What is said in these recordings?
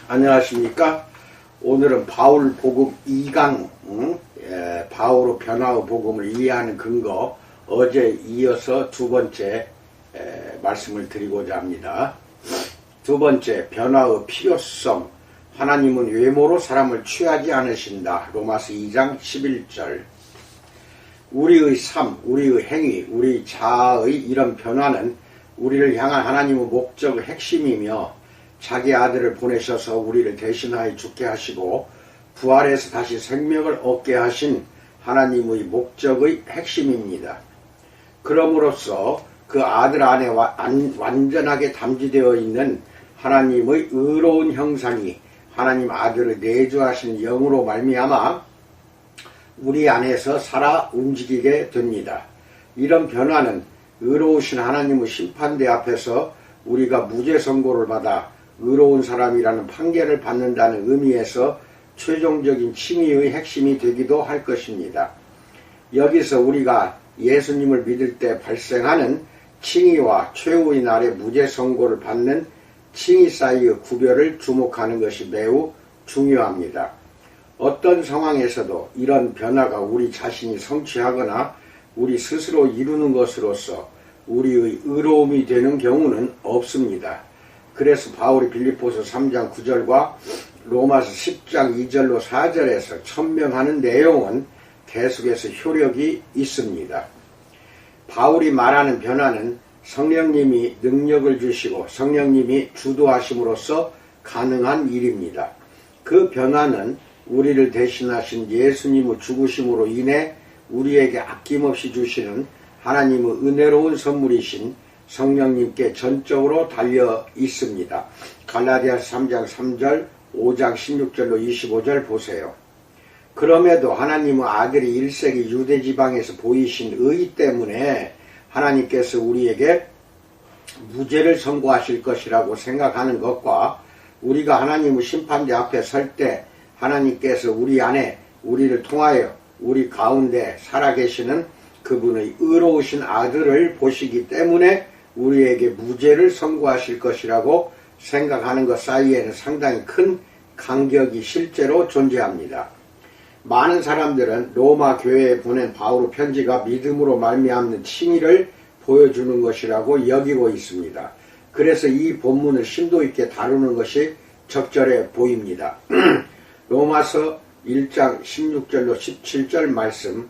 안녕하십니까. 오늘은 바울복음 2강 바울의 변화의 복음을 이해하는 근거, 어제 이어서 두 번째 말씀을 드리고자 합니다. 두 번째, 변화의 필요성. 하나님은 외모로 사람을 취하지 않으신다. 로마서 2장 11절. 우리의 삶, 우리의 행위, 우리 자아의 이런 변화는 우리를 향한 하나님의 목적의 핵심이며, 자기 아들을 보내셔서 우리를 대신하여 죽게 하시고 부활해서 다시 생명을 얻게 하신 하나님의 목적의 핵심입니다. 그럼으로써 그 아들 안에 완전하게 담지되어 있는 하나님의 의로운 형상이 하나님 아들을 내주하신 영으로 말미암아 우리 안에서 살아 움직이게 됩니다. 이런 변화는 의로우신 하나님의 심판대 앞에서 우리가 무죄 선고를 받아 의로운 사람이라는 판결을 받는다는 의미에서 최종적인 칭의의 핵심이 되기도 할 것입니다. 여기서 우리가 예수님을 믿을 때 발생하는 칭의와 최후의 날에 무죄 선고를 받는 칭의 사이의 구별을 주목하는 것이 매우 중요합니다. 어떤 상황에서도 이런 변화가 우리 자신이 성취하거나 우리 스스로 이루는 것으로서 우리의 의로움이 되는 경우는 없습니다. 그래서 바울이 빌립보서 3장 9절과 로마서 10장 2절로 4절에서 천명하는 내용은 계속해서 효력이 있습니다. 바울이 말하는 변화는 성령님이 능력을 주시고 성령님이 주도하심으로써 가능한 일입니다. 그 변화는 우리를 대신하신 예수님의 죽으심으로 인해 우리에게 아낌없이 주시는 하나님의 은혜로운 선물이신 성령님께 전적으로 달려 있습니다. 갈라디아서 3장 3절, 5장 16절로 25절 보세요. 그럼에도 하나님의 아들이 1세기 유대지방에서 보이신 의 때문에 하나님께서 우리에게 무죄를 선고하실 것이라고 생각하는 것과 우리가 하나님의 심판대 앞에 설 때 하나님께서 우리 안에 우리를 통하여 우리 가운데 살아계시는 그분의 의로우신 아들을 보시기 때문에 우리에게 무죄를 선고하실 것이라고 생각하는 것 사이에는 상당히 큰 간격이 실제로 존재합니다. 많은 사람들은 로마 교회에 보낸 바울의 편지가 믿음으로 말미암는 칭의를 보여주는 것이라고 여기고 있습니다. 그래서 이 본문을 심도 있게 다루는 것이 적절해 보입니다. 로마서 1장 16절로 17절 말씀,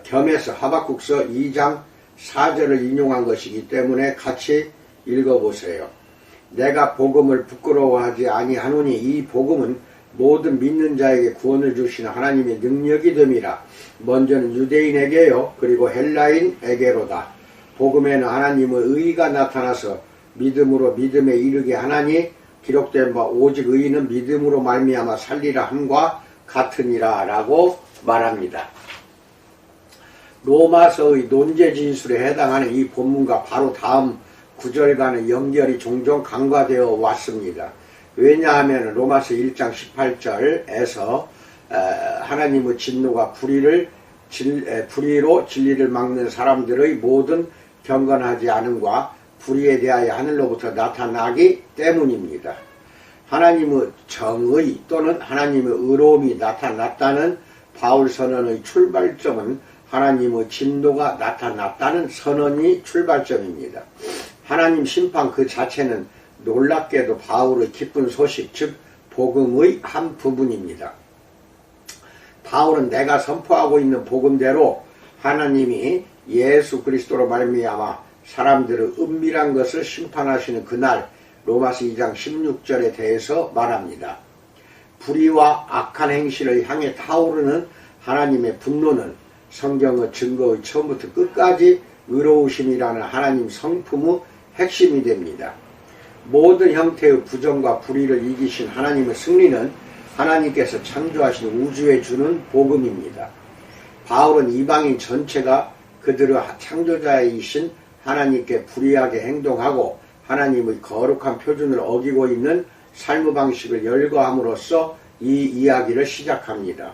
겸해서 하박국서 2장 4절을 인용한 것이기 때문에 같이 읽어보세요. 내가 복음을 부끄러워하지 아니하노니 이 복음은 모든 믿는 자에게 구원을 주시는 하나님의 능력이 됨이라. 먼저는 유대인에게요, 그리고 헬라인에게로다. 복음에는 하나님의 의가 나타나서 믿음으로 믿음에 이르게 하나니 기록된 바 오직 의인은 믿음으로 말미암아 살리라 함과 같으니라 라고 말합니다. 로마서의 논제 진술에 해당하는 이 본문과 바로 다음 구절과는 연결이 종종 간과되어 왔습니다. 왜냐하면 로마서 1장 18절에서 하나님의 진노가 불의로 진리를 막는 사람들의 모든 경건하지 않음과 불의에 대하여 하늘로부터 나타나기 때문입니다. 하나님의 정의 또는 하나님의 의로움이 나타났다는 바울 선언의 출발점은 하나님의 진노가 나타났다는 선언이 출발점입니다. 하나님 심판 그 자체는 놀랍게도 바울의 기쁜 소식, 즉 복음의 한 부분입니다. 바울은 내가 선포하고 있는 복음대로 하나님이 예수 그리스도로 말미암아 사람들의 은밀한 것을 심판하시는 그날, 로마서 2장 16절에 대해서 말합니다. 불의와 악한 행실을 향해 타오르는 하나님의 분노는 성경의 증거의 처음부터 끝까지 의로우심이라는 하나님 성품의 핵심이 됩니다. 모든 형태의 부정과 불의를 이기신 하나님의 승리는 하나님께서 창조하신 우주에 주는 복음입니다. 바울은 이방인 전체가 그들의 창조자이신 하나님께 불의하게 행동하고 하나님의 거룩한 표준을 어기고 있는 삶의 방식을 열거함으로써 이 이야기를 시작합니다.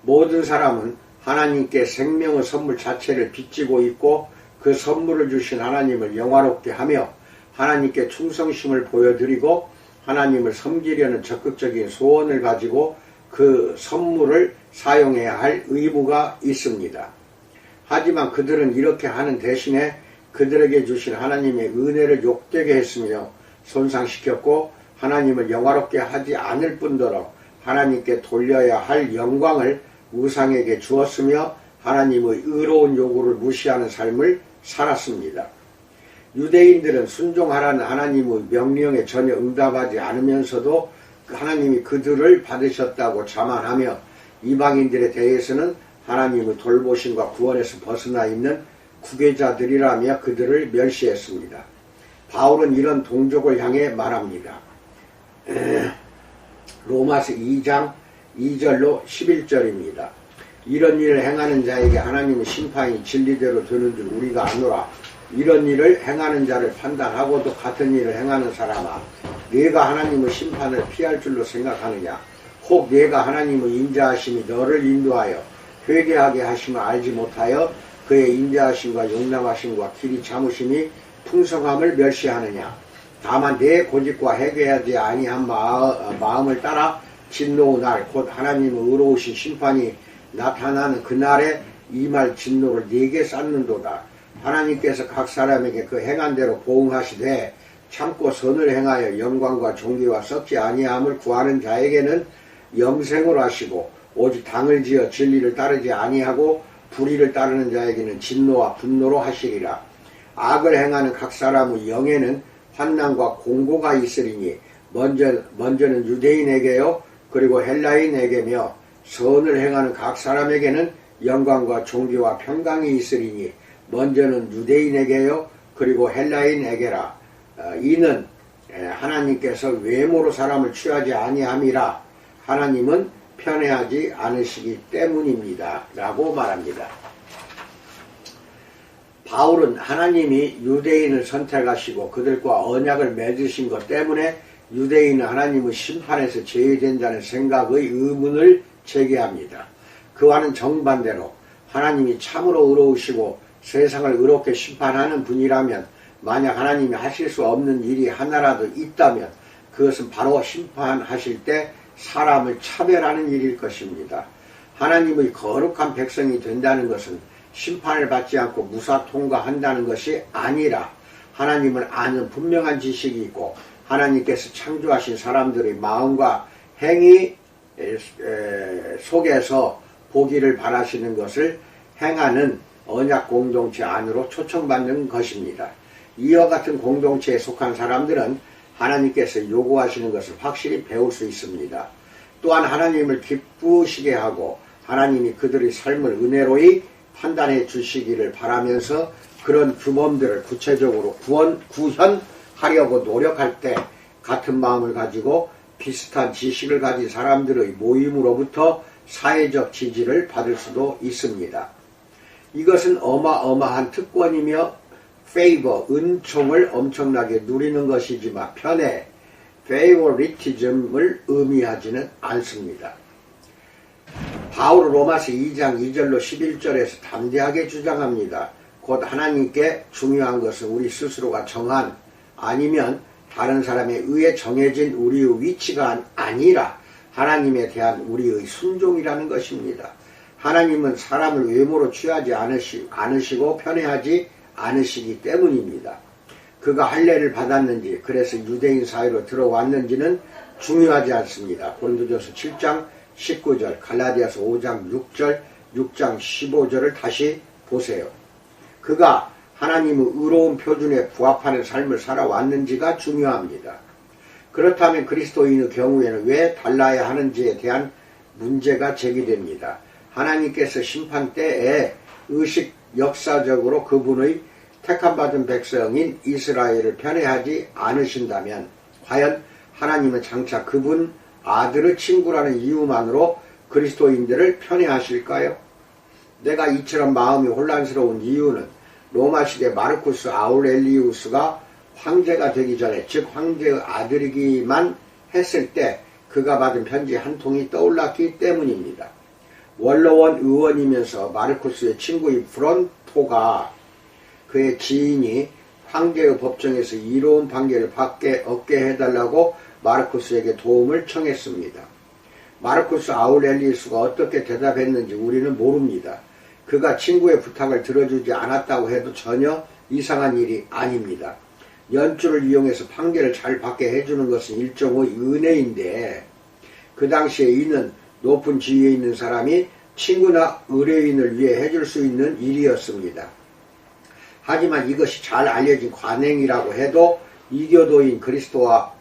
모든 사람은 하나님께 생명의 선물 자체를 빚지고 있고 그 선물을 주신 하나님을 영화롭게 하며 하나님께 충성심을 보여드리고 하나님을 섬기려는 적극적인 소원을 가지고 그 선물을 사용해야 할 의무가 있습니다. 하지만 그들은 이렇게 하는 대신에 그들에게 주신 하나님의 은혜를 욕되게 했으며 손상시켰고 하나님을 영화롭게 하지 않을 뿐더러 하나님께 돌려야 할 영광을 우상에게 주었으며 하나님의 의로운 요구를 무시하는 삶을 살았습니다. 유대인들은 순종하라는 하나님의 명령에 전혀 응답하지 않으면서도 하나님이 그들을 받으셨다고 자만하며 이방인들에 대해서는 하나님의 돌보심과 구원에서 벗어나 있는 구계자들이라며 그들을 멸시했습니다. 바울은 이런 동족을 향해 말합니다. 로마서 2장 2절로 11절입니다. 이런 일을 행하는 자에게 하나님의 심판이 진리대로 되는 줄 우리가 아노라. 이런 일을 행하는 자를 판단하고도 같은 일을 행하는 사람아, 네가 하나님의 심판을 피할 줄로 생각하느냐? 혹 네가 하나님의 인자하심이 너를 인도하여 회개하게 하심을 알지 못하여 그의 인자하심과 용납하심과 길이 참으심이 풍성함을 멸시하느냐? 다만 내 고집과 회개하지 아니한 마음을 따라 진노의 날 곧 하나님의 의로우신 심판이 나타나는 그날에 임할 진노를 네게 쌓는도다. 하나님께서 각 사람에게 그 행한 대로 보응하시되 참고 선을 행하여 영광과 존귀와 썩지 아니함을 구하는 자에게는 영생을 하시고 오직 당을 지어 진리를 따르지 아니하고 불의를 따르는 자에게는 진노와 분노로 하시리라. 악을 행하는 각 사람의 영에는 환난과 공고가 있으리니 먼저는 유대인에게요 그리고 헬라인에게며 선을 행하는 각 사람에게는 영광과 존귀와 평강이 있으리니 먼저는 유대인에게요 그리고 헬라인에게라. 이는 하나님께서 외모로 사람을 취하지 아니함이라. 하나님은 편애하지 않으시기 때문입니다 라고 말합니다. 바울은 하나님이 유대인을 선택하시고 그들과 언약을 맺으신 것 때문에 유대인은 하나님의 심판에서 제외된다는 생각의 의문을 제기합니다. 그와는 정반대로 하나님이 참으로 의로우시고 세상을 의롭게 심판하는 분이라면 만약 하나님이 하실 수 없는 일이 하나라도 있다면 그것은 바로 심판하실 때 사람을 차별하는 일일 것입니다. 하나님의 거룩한 백성이 된다는 것은 심판을 받지 않고 무사 통과한다는 것이 아니라 하나님을 아는 분명한 지식이 있고 하나님께서 창조하신 사람들의 마음과 행위 속에서 보기를 바라시는 것을 행하는 언약 공동체 안으로 초청받는 것입니다. 이와 같은 공동체에 속한 사람들은 하나님께서 요구하시는 것을 확실히 배울 수 있습니다. 또한 하나님을 기쁘시게 하고 하나님이 그들의 삶을 은혜로이 판단해 주시기를 바라면서 그런 규범들을 구체적으로 구현하려고 노력할 때 같은 마음을 가지고 비슷한 지식을 가진 사람들의 모임으로부터 사회적 지지를 받을 수도 있습니다. 이것은 어마어마한 특권이며 은총을 엄청나게 누리는 것이지만 편애, favoritism을 의미하지는 않습니다. 바울은 로마서 2장 2절로 11절에서 담대하게 주장합니다. 곧 하나님께 중요한 것은 우리 스스로가 정한 아니면 다른 사람에 의해 정해진 우리의 위치가 아니라 하나님에 대한 우리의 순종이라는 것입니다. 하나님은 사람을 외모로 취하지 않으시고 편애하지 않으시기 때문입니다. 그가 할례를 받았는지 그래서 유대인 사회로 들어왔는지는 중요하지 않습니다. 고린도전서 7장 19절, 갈라디아서 5장 6절, 6장 15절을 다시 보세요. 그가 하나님의 의로운 표준에 부합하는 삶을 살아왔는지가 중요합니다. 그렇다면 그리스도인의 경우에는 왜 달라야 하는지에 대한 문제가 제기됩니다. 하나님께서 심판 때에 의식 역사적으로 그분의 택함받은 백성인 이스라엘을 편애하지 않으신다면 과연 하나님은 장차 그분 아들의 친구라는 이유만으로 그리스도인들을 편애하실까요? 내가 이처럼 마음이 혼란스러운 이유는 로마시대 마르쿠스 아우렐리우스가 황제가 되기 전에 즉 황제의 아들이기만 했을 때 그가 받은 편지 한 통이 떠올랐기 때문입니다. 원로원 의원이면서 마르쿠스의 친구인 프론토가 그의 지인이 황제의 법정에서 이로운 판결을 얻게 해달라고 마르쿠스에게 도움을 청했습니다. 마르쿠스 아우렐리우스가 어떻게 대답했는지 우리는 모릅니다. 그가 친구의 부탁을 들어주지 않았다고 해도 전혀 이상한 일이 아닙니다. 연주를 이용해서 판결을 잘 받게 해주는 것은 일종의 은혜인데 그 당시에 이는 높은 지위에 있는 사람이 친구나 의뢰인을 위해 해줄 수 있는 일이었습니다. 하지만 이것이 잘 알려진 관행이라고 해도 이교도인 그리스와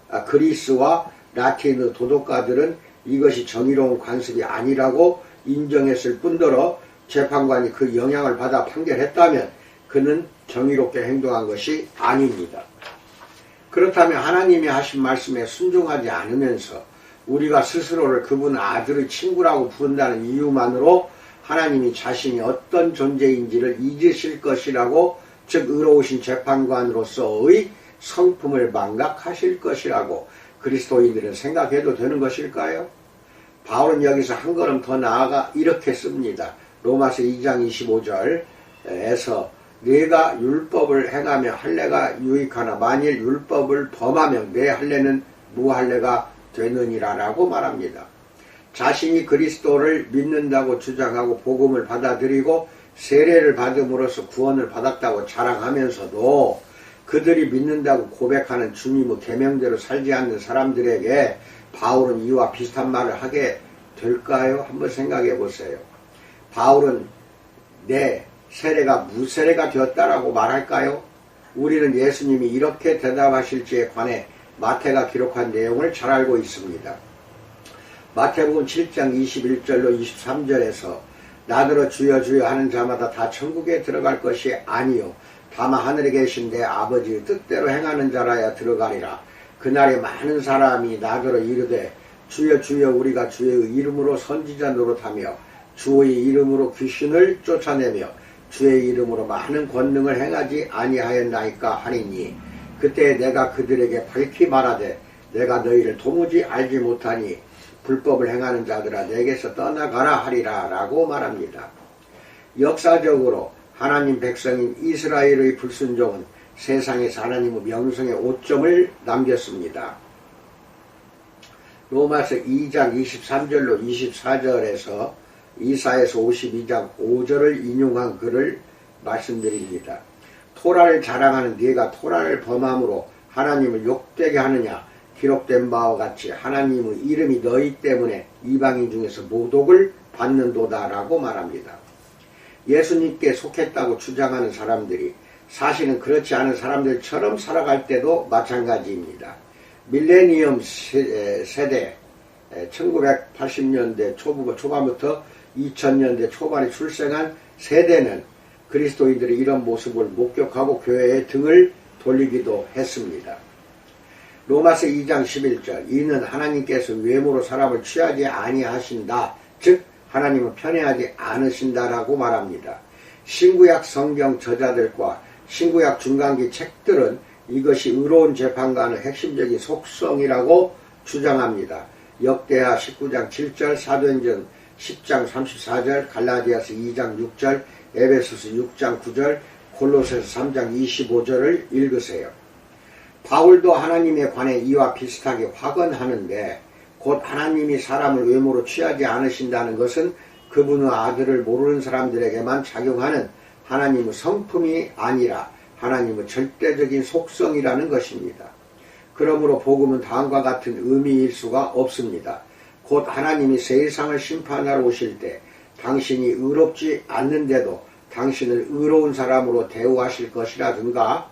라틴의 도덕가들은 이것이 정의로운 관습이 아니라고 인정했을 뿐더러 재판관이 그 영향을 받아 판결했다면 그는 정의롭게 행동한 것이 아닙니다. 그렇다면 하나님이 하신 말씀에 순종하지 않으면서 우리가 스스로를 그분 아들의 친구라고 부른다는 이유만으로 하나님이 자신이 어떤 존재인지를 잊으실 것이라고, 즉 의로우신 재판관으로서의 성품을 망각하실 것이라고 그리스도인들은 생각해도 되는 것일까요? 바울은 여기서 한 걸음 더 나아가 이렇게 씁니다. 로마서 2장 25절에서 내가 율법을 행하며 할례가 유익하나 만일 율법을 범하면 내 할례는 무할례가 되느니라 라고 말합니다. 자신이 그리스도를 믿는다고 주장하고 복음을 받아들이고 세례를 받음으로써 구원을 받았다고 자랑하면서도 그들이 믿는다고 고백하는 주님의 계명대로 살지 않는 사람들에게 바울은 이와 비슷한 말을 하게 될까요? 한번 생각해 보세요. 바울은 내 세례가 무세례가 되었다라고 말할까요? 우리는 예수님이 이렇게 대답하실지에 관해 마태가 기록한 내용을 잘 알고 있습니다. 마태복음 7장 21절로 23절에서 나더러 주여 주여 하는 자마다 다 천국에 들어갈 것이 아니요 다만 하늘에 계신 내 아버지의 뜻대로 행하는 자라야 들어가리라. 그날에 많은 사람이 나더러 이르되 주여 주여 우리가 주의 이름으로 선지자 노릇하며 주의 이름으로 귀신을 쫓아내며 주의 이름으로 많은 권능을 행하지 아니하였나이까 하리니 그때 내가 그들에게 밝히 말하되 내가 너희를 도무지 알지 못하니 불법을 행하는 자들아 내게서 떠나가라 하리라 라고 말합니다. 역사적으로 하나님 백성인 이스라엘의 불순종은 세상에서 하나님의 명성의 오점을 남겼습니다. 로마서 2장 23절로 24절에서 이사야서 52장 5절을 인용한 글을 말씀드립니다. 토라를 자랑하는 네가 토라를 범함으로 하나님을 욕되게 하느냐? 기록된 바와 같이 하나님의 이름이 너희 때문에 이방인 중에서 모독을 받는도다 라고 말합니다. 예수님께 속했다고 주장하는 사람들이 사실은 그렇지 않은 사람들처럼 살아갈 때도 마찬가지입니다. 밀레니엄 세대 1980년대 초반부터 2000년대 초반에 출생한 세대는 그리스도인들이 이런 모습을 목격하고 교회에 등을 돌리기도 했습니다. 로마서 2장 11절 이는 하나님께서 외모로 사람을 취하지 아니하신다. 즉 하나님은 편애하지 않으신다라고 말합니다. 신구약 성경 저자들과 신구약 중간기 책들은 이것이 의로운 재판관의 핵심적인 속성이라고 주장합니다. 역대하 19장 7절, 사도행전 10장 34절, 갈라디아서 2장 6절, 에베소서 6장 9절, 골로새서 3장 25절을 읽으세요. 바울도 하나님에 관해 이와 비슷하게 확언하는데 곧 하나님이 사람을 외모로 취하지 않으신다는 것은 그분의 아들을 모르는 사람들에게만 작용하는 하나님의 성품이 아니라 하나님의 절대적인 속성이라는 것입니다. 그러므로 복음은 다음과 같은 의미일 수가 없습니다. 곧 하나님이 세상을 심판하러 오실 때 당신이 의롭지 않는데도 당신을 의로운 사람으로 대우하실 것이라든가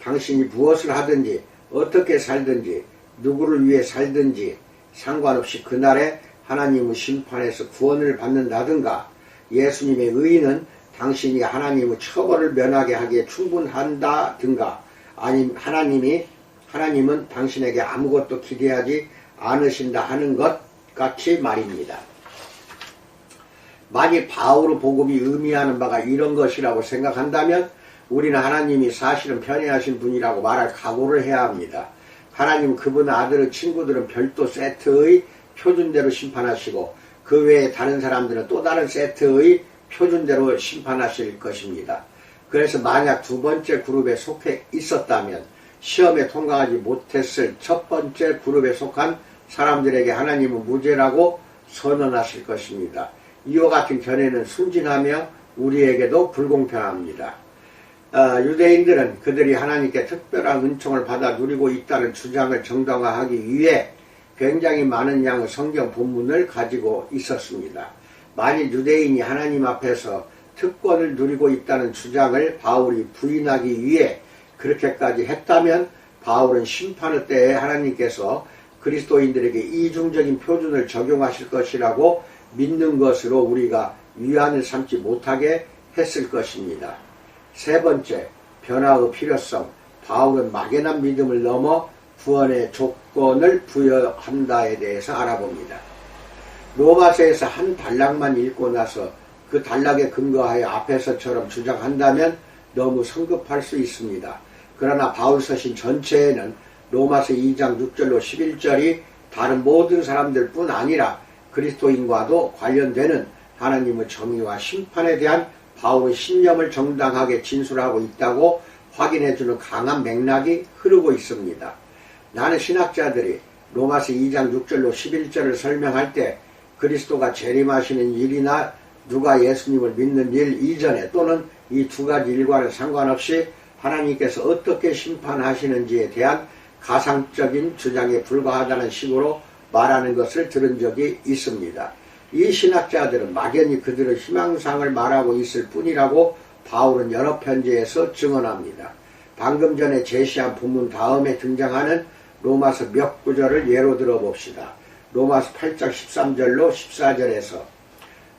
당신이 무엇을 하든지 어떻게 살든지 누구를 위해 살든지 상관없이 그날에 하나님의 심판에서 구원을 받는다든가 예수님의 의의는 당신이 하나님의 처벌을 면하게 하기에 충분한다든가 아님 하나님은 당신에게 아무것도 기대하지 않으신다 하는 것 같이 말입니다. 만일 바울의 복음이 의미하는 바가 이런 것이라고 생각한다면 우리는 하나님이 사실은 편애하신 분이라고 말할 각오를 해야 합니다. 하나님 그분 아들의 친구들은 별도 세트의 표준대로 심판하시고 그 외에 다른 사람들은 또 다른 세트의 표준대로 심판하실 것입니다. 그래서 만약 두 번째 그룹에 속해 있었다면 시험에 통과하지 못했을 첫 번째 그룹에 속한 사람들에게 하나님은 무죄라고 선언하실 것입니다. 이와 같은 견해는 순진하며 우리에게도 불공평합니다. 유대인들은 그들이 하나님께 특별한 은총을 받아 누리고 있다는 주장을 정당화하기 위해 굉장히 많은 양의 성경 본문을 가지고 있었습니다. 만일 유대인이 하나님 앞에서 특권을 누리고 있다는 주장을 바울이 부인하기 위해 그렇게까지 했다면 바울은 심판의 때에 하나님께서 그리스도인들에게 이중적인 표준을 적용하실 것이라고 믿는 것으로 우리가 위안을 삼지 못하게 했을 것입니다. 세 번째, 변화의 필요성. 바울은 막연한 믿음을 넘어 구원의 조건을 부여한다에 대해서 알아봅니다. 로마서에서 한 단락만 읽고 나서 그 단락에 근거하여 앞에서처럼 주장한다면 너무 성급할 수 있습니다. 그러나 바울 서신 전체에는 로마서 2장 6절로 11절이 다른 모든 사람들 뿐 아니라 그리스도인과도 관련되는 하나님의 정의와 심판에 대한 바울의 신념을 정당하게 진술하고 있다고 확인해주는 강한 맥락이 흐르고 있습니다. 나는 신학자들이 로마서 2장 6절로 11절을 설명할 때 그리스도가 재림하시는 일이나 누가 예수님을 믿는 일 이전에 또는 이 두 가지 일과는 상관없이 하나님께서 어떻게 심판하시는지에 대한 가상적인 주장에 불과하다는 식으로 말하는 것을 들은 적이 있습니다. 이 신학자들은 막연히 그들의 희망상을 말하고 있을 뿐이라고 바울은 여러 편지에서 증언합니다. 방금 전에 제시한 본문 다음에 등장하는 로마서 몇 구절을 예로 들어봅시다. 로마서 8장 13절로 14절에서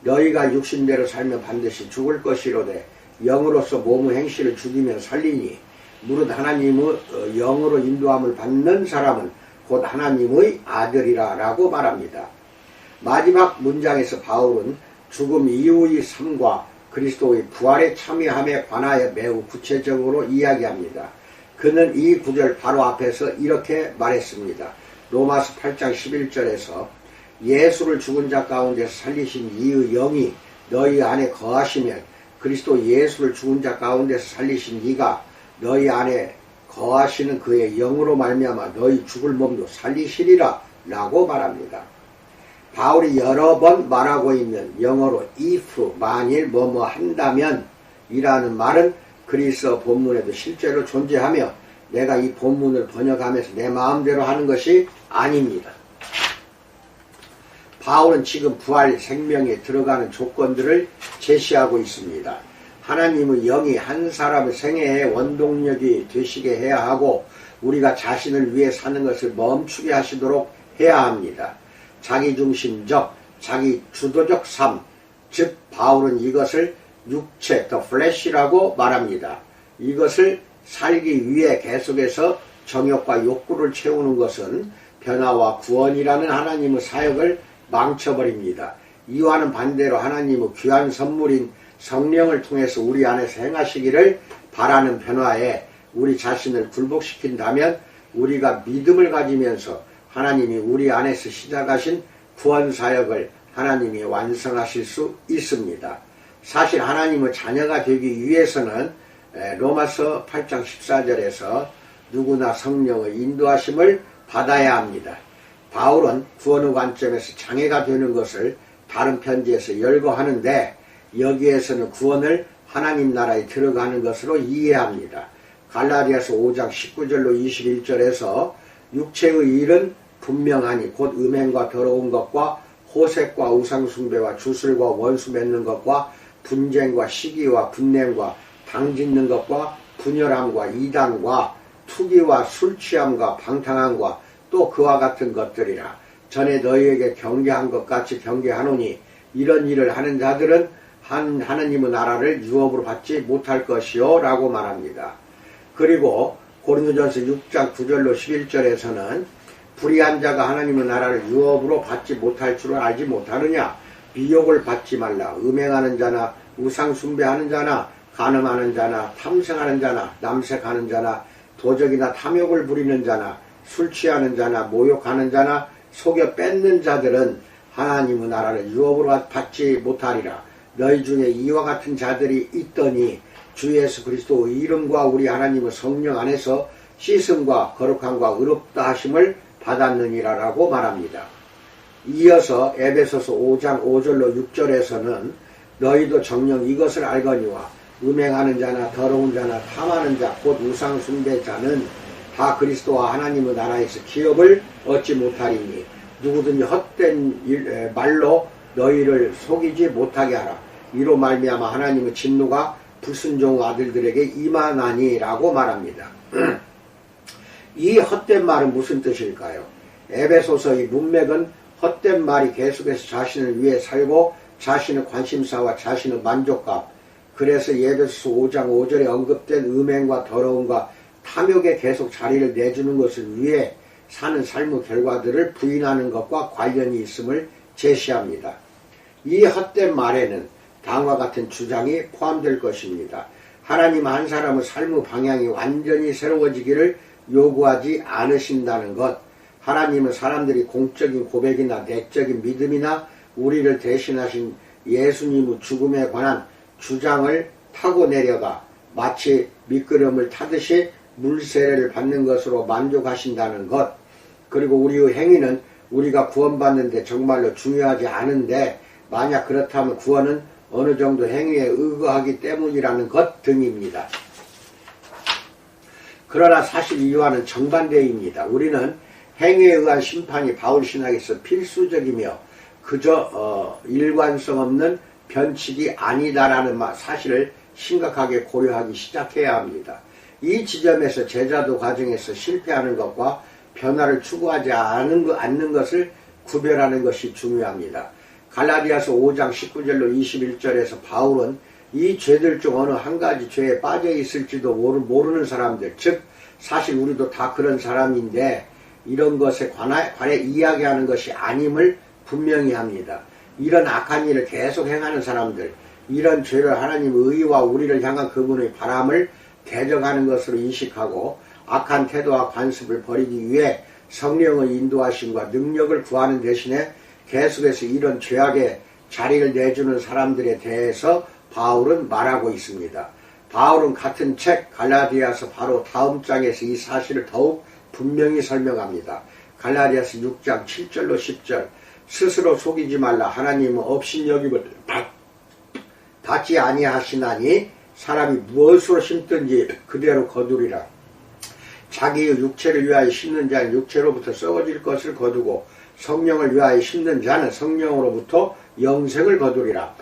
너희가 육신대로 살면 반드시 죽을 것이로되 영으로서 몸의 행실을 죽이면 살리니 무릇 하나님의 영으로 인도함을 받는 사람은 곧 하나님의 아들이라 라고 말합니다. 마지막 문장에서 바울은 죽음 이후의 삶과 그리스도의 부활에 참여함에 관하여 매우 구체적으로 이야기합니다. 그는 이 구절 바로 앞에서 이렇게 말했습니다. 로마서 8장 11절에서 예수를 죽은 자 가운데서 살리신 이의 영이 너희 안에 거하시면 그리스도 예수를 죽은 자 가운데서 살리신 이가 너희 안에 거하시는 그의 영으로 말미암아 너희 죽을 몸도 살리시리라 라고 말합니다. 바울이 여러 번 말하고 있는 영어로 if, 만일 뭐뭐 한다면 이라는 말은 그리스어 본문에도 실제로 존재하며 내가 이 본문을 번역하면서 내 마음대로 하는 것이 아닙니다. 바울은 지금 부활 생명에 들어가는 조건들을 제시하고 있습니다. 하나님의 영이 한 사람의 생애의 원동력이 되시게 해야 하고 우리가 자신을 위해 사는 것을 멈추게 하시도록 해야 합니다. 자기중심적, 자기주도적 삶, 즉 바울은 이것을 육체, the flesh라고 말합니다. 이것을 살기 위해 계속해서 정욕과 욕구를 채우는 것은 변화와 구원이라는 하나님의 사역을 망쳐버립니다. 이와는 반대로 하나님의 귀한 선물인 성령을 통해서 우리 안에서 행하시기를 바라는 변화에 우리 자신을 굴복시킨다면 우리가 믿음을 가지면서 하나님이 우리 안에서 시작하신 구원 사역을 하나님이 완성하실 수 있습니다. 사실 하나님의 자녀가 되기 위해서는 로마서 8장 14절에서 누구나 성령의 인도하심을 받아야 합니다. 바울은 구원의 관점에서 장애가 되는 것을 다른 편지에서 열거하는데 여기에서는 구원을 하나님 나라에 들어가는 것으로 이해합니다. 갈라디아서 5장 19절로 21절에서 육체의 일은 분명하니 곧 음행과 더러운 것과 호색과 우상숭배와 주술과 원수 맺는 것과 분쟁과 시기와 분냄과 당짓는 것과 분열함과 이단과 투기와 술취함과 방탕함과 또 그와 같은 것들이라. 전에 너희에게 경계한 것 같이 경계하노니 이런 일을 하는 자들은 하느님의 나라를 유업으로 받지 못할 것이요 라고 말합니다. 그리고 고린도전서 6장 9절로 11절에서는 불의한 자가 하나님의 나라를 유업으로 받지 못할 줄을 알지 못하느냐. 미혹을 받지 말라. 음행하는 자나 우상 숭배하는 자나 간음하는 자나 탐생하는 자나 남색하는 자나 도적이나 탐욕을 부리는 자나 술 취하는 자나 모욕하는 자나 속여 뺏는 자들은 하나님의 나라를 유업으로 받지 못하리라. 너희 중에 이와 같은 자들이 있더니 주 예수 그리스도의 이름과 우리 하나님의 성령 안에서 씻음과 거룩함과 의롭다 하심을 받았느니라라고 말합니다. 이어서 에베소서 5장 5절로 6절에서는 너희도 정녕 이것을 알거니와 음행하는 자나 더러운 자나 탐하는 자 곧 우상 숭배자는 다 그리스도와 하나님의 나라에서 기업을 얻지 못하리니 누구든지 헛된 말로 너희를 속이지 못하게 하라. 이로 말미암아 하나님의 진노가 불순종 아들들에게 임하나니라고 말합니다. 이 헛된 말은 무슨 뜻일까요? 에베소서의 문맥은 헛된 말이 계속해서 자신을 위해 살고 자신의 관심사와 자신의 만족감, 그래서 에베소서 5장 5절에 언급된 음행과 더러움과 탐욕에 계속 자리를 내주는 것을 위해 사는 삶의 결과들을 부인하는 것과 관련이 있음을 제시합니다. 이 헛된 말에는 다음과 같은 주장이 포함될 것입니다. 하나님 한 사람의 삶의 방향이 완전히 새로워지기를 요구하지 않으신다는 것, 하나님은 사람들이 공적인 고백이나 내적인 믿음이나 우리를 대신하신 예수님의 죽음에 관한 주장을 타고 내려가 마치 미끄럼을 타듯이 물세례를 받는 것으로 만족하신다는 것, 그리고 우리의 행위는 우리가 구원받는데 정말로 중요하지 않은데 만약 그렇다면 구원은 어느 정도 행위에 의거하기 때문이라는 것 등입니다. 그러나 사실 이와는 정반대입니다. 우리는 행위에 의한 심판이 바울 신학에서 필수적이며 그저 일관성 없는 변칙이 아니다라는 사실을 심각하게 고려하기 시작해야 합니다. 이 지점에서 제자도 과정에서 실패하는 것과 변화를 추구하지 않는 것을 구별하는 것이 중요합니다. 갈라디아서 5장 19절로 21절에서 바울은 이 죄들 중 어느 한 가지 죄에 빠져 있을지도 모르는 사람들, 즉 사실 우리도 다 그런 사람인데 이런 것에 관해 이야기하는 것이 아님을 분명히 합니다. 이런 악한 일을 계속 행하는 사람들, 이런 죄를 하나님의 의와 우리를 향한 그분의 바람을 대적하는 것으로 인식하고 악한 태도와 관습을 버리기 위해 성령의 인도하심과 능력을 구하는 대신에 계속해서 이런 죄악에 자리를 내주는 사람들에 대해서 바울은 말하고 있습니다. 바울은 같은 책 갈라디아서 바로 다음 장에서 이 사실을 더욱 분명히 설명합니다. 갈라디아서 6장 7절로 10절, 스스로 속이지 말라. 하나님은 업신여김을 받지 아니하시나니 사람이 무엇으로 심든지 그대로 거두리라. 자기의 육체를 위하여 심는 자는 육체로부터 썩어질 것을 거두고 성령을 위하여 심는 자는 성령으로부터 영생을 거두리라.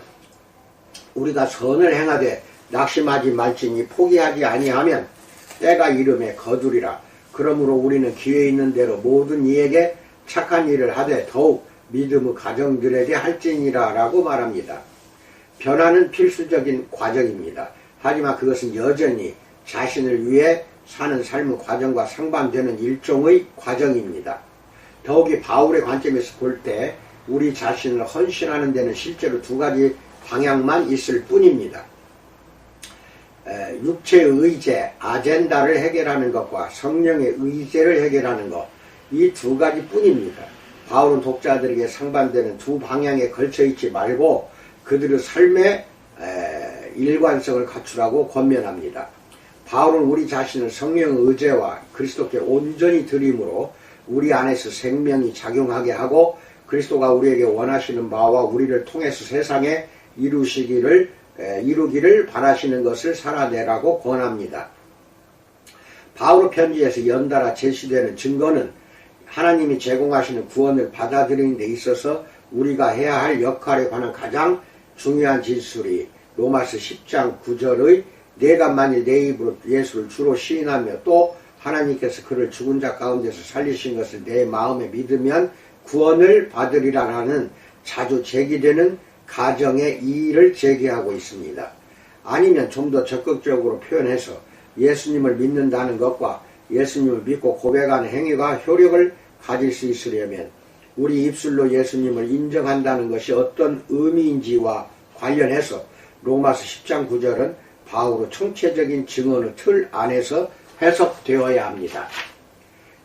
우리가 선을 행하되 낙심하지 말지니 포기하지 아니하면 때가 이름에 거두리라. 그러므로 우리는 기회 있는 대로 모든 이에게 착한 일을 하되 더욱 믿음의 가정들에게 할지니라 라고 말합니다. 변화는 필수적인 과정입니다. 하지만 그것은 여전히 자신을 위해 사는 삶의 과정과 상반되는 일종의 과정입니다. 더욱이 바울의 관점에서 볼 때 우리 자신을 헌신하는 데는 실제로 두 가지 방향만 있을 뿐입니다. 육체의 의제, 아젠다를 해결하는 것과 성령의 의제를 해결하는 것, 이 두 가지 뿐입니다. 바울은 독자들에게 상반되는 두 방향에 걸쳐 있지 말고 그들의 삶의 일관성을 갖추라고 권면합니다. 바울은 우리 자신을 성령의 의제와 그리스도께 온전히 드림으로 우리 안에서 생명이 작용하게 하고 그리스도가 우리에게 원하시는 바와 우리를 통해서 세상에 이루기를 바라시는 것을 살아내라고 권합니다. 바울의 편지에서 연달아 제시되는 증거는 하나님이 제공하시는 구원을 받아들이는 데 있어서 우리가 해야 할 역할에 관한 가장 중요한 진술이 로마서 10장 9절의 내가 만일 내 입으로 예수를 주로 시인하며 또 하나님께서 그를 죽은 자 가운데서 살리신 것을 내 마음에 믿으면 구원을 받으리라는 자주 제기되는 가정의 이의를 제기하고 있습니다. 아니면 좀 더 적극적으로 표현해서 예수님을 믿는다는 것과 예수님을 믿고 고백하는 행위가 효력을 가질 수 있으려면 우리 입술로 예수님을 인정한다는 것이 어떤 의미인지와 관련해서 로마서 10장 9절은 바울의 총체적인 증언의 틀 안에서 해석되어야 합니다.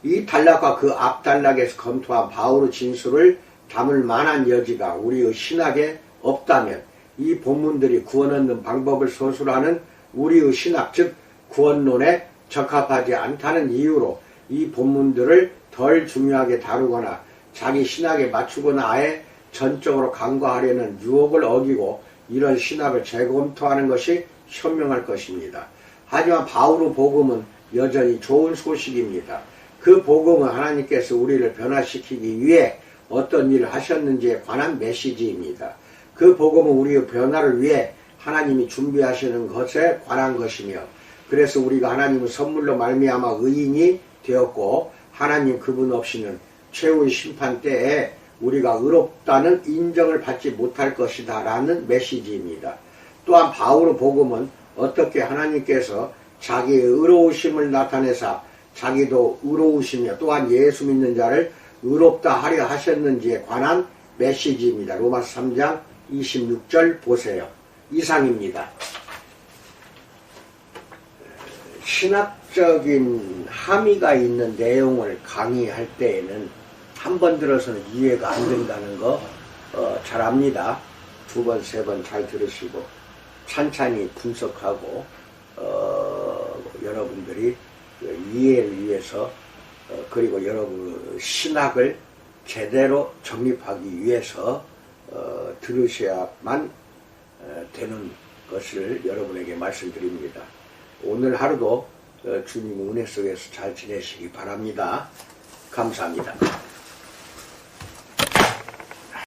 이 단락과 그 앞 단락에서 검토한 바울의 진술을 담을 만한 여지가 우리의 신학에 없다면 이 본문들이 구원 얻는 방법을 서술하는 우리의 신학, 즉 구원론에 적합하지 않다는 이유로 이 본문들을 덜 중요하게 다루거나 자기 신학에 맞추거나 아예 전적으로 간과하려는 유혹을 어기고 이런 신학을 재검토하는 것이 현명할 것입니다. 하지만 바울의 복음은 여전히 좋은 소식입니다. 그 복음은 하나님께서 우리를 변화시키기 위해 어떤 일을 하셨는지에 관한 메시지입니다. 그 복음은 우리의 변화를 위해 하나님이 준비하시는 것에 관한 것이며, 그래서 우리가 하나님의 선물로 말미암아 의인이 되었고 하나님 그분 없이는 최후의 심판 때에 우리가 의롭다는 인정을 받지 못할 것이다 라는 메시지입니다. 또한 바울의 복음은 어떻게 하나님께서 자기의 의로우심을 나타내사 자기도 의로우시며 또한 예수 믿는 자를 의롭다 하려 하셨는지에 관한 메시지입니다. 로마서 3장 26절 보세요. 이상입니다. 신학적인 함의가 있는 내용을 강의할 때에는 한 번 들어서는 이해가 안 된다는 거 잘 압니다. 두 번, 세 번 잘 들으시고 찬찬히 분석하고 여러분들이 이해를 위해서 그리고 여러분 신학을 제대로 정립하기 위해서 들으셔야만 되는 것을 여러분에게 말씀드립니다. 오늘 하루도 주님 은혜 속에서 잘 지내시기 바랍니다. 감사합니다.